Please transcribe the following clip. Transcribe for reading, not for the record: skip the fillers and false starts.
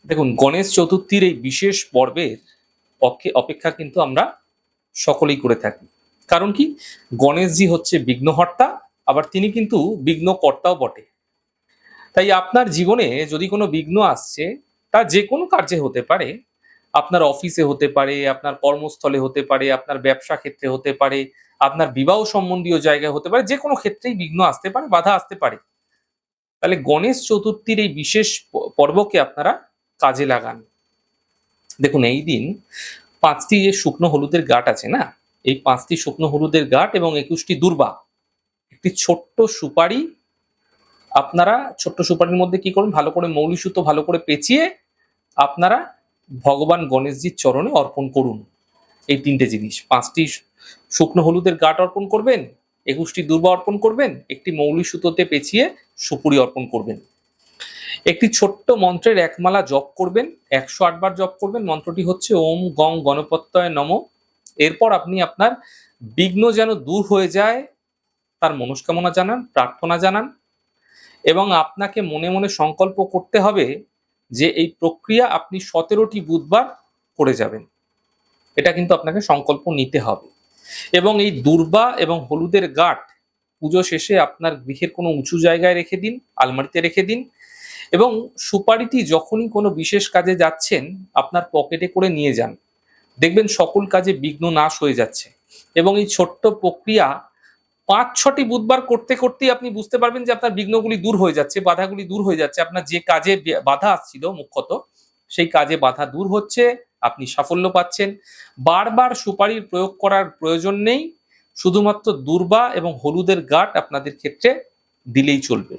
দেখুন, গণেশ চতুর্থীর এই বিশেষ পর্বের অপেক্ষা কিন্তু আমরা সকলেই করে থাকি। কারণ কি? গণেশজি হচ্ছে বিঘ্নহর্তা, আবার তিনি কিন্তু বিঘ্নকর্তাও বটে। তাই আপনার জীবনে যদি কোনো বিঘ্ন আসছে, তা যেকোনো কার্যে হতে পারে। আপনার অফিসে হতে পারে, আপনার কর্মস্থলে হতে পারে, আপনার ব্যবসা ক্ষেত্রে হতে পারে, আপনার বিবাহ সম্বন্ধীয় জায়গায় হতে পারে, যেকোনো ক্ষেত্রেই বিঘ্ন আসতে পারে, বাধা আসতে পারে। তাহলে গণেশ চতুর্থীর এই বিশেষ পর্বকে আপনারা কাজে লাগান। দেখুন, এই দিন ৫টি যে শুকনো হলুদের গাঁট আছে না, এই ৫টি শুকনো হলুদের গাঁট এবং ২১টি দূর্বা, একটি ছোট্ট সুপারি, আপনারা ছোট্ট সুপারির মধ্যে কি করুন, ভালো করে মৌলি সুতো ভালো করে পেঁচিয়ে আপনারা ভগবান গণেশজির চরণে অর্পণ করুন। এই ৩টে জিনিস, ৫টি শুকনো হলুদের গাঁট অর্পণ করবেন, ২১টি দূর্বা অর্পণ করবেন, একটি মৌলি সুতোতে পেঁচিয়ে সুপুরি অর্পণ করবেন। একটি ছোট্ট মন্ত্রের একমালা জপ করবেন, ১০৮ বার জপ করবেন। মন্ত্রটি হচ্ছে ওম গং গণপত্যয় নমঃ। এরপর আপনি আপনার বিঘ্ন যেন দূর হয়ে যায় তার মনস্কামনা জানান, প্রার্থনা জানান, এবং আপনাকে মনে মনে সংকল্প করতে হবে যে এই প্রক্রিয়া আপনি ১৭টি বুধবার করে যাবেন। এটা কিন্তু আপনাকে সংকল্প নিতে হবে। এবং এই দূর্বা এবং হলুদের গাঁট পুজো শেষে আপনার গৃহের কোনো উঁচু জায়গায় রেখে দিন, আলমারিতে রেখে দিন, এবং সুপারিটি যখনই কোনো বিশেষ কাজে যাচ্ছেন আপনার পকেটে করে নিয়ে যান। দেখবেন সকল কাজে বিঘ্ন নাশ হয়ে যাচ্ছে। এবং এই ছোট্ট প্রক্রিয়া ৫-৬টি বুধবার করতে করতেই আপনি বুঝতে পারবেন যে আপনার বিঘ্নগুলি দূর হয়ে যাচ্ছে, বাধাগুলি দূর হয়ে যাচ্ছে। আপনার যে কাজে বাধা আসছিল মুখ্যত, সেই কাজে বাধা দূর হচ্ছে, আপনি সাফল্য পাচ্ছেন। বারবার সুপারির প্রয়োগ করার প্রয়োজন নেই, শুধুমাত্র দূর্বা এবং হলুদের গাঁট আপনাদের ক্ষেত্রে দিলেই চলবে।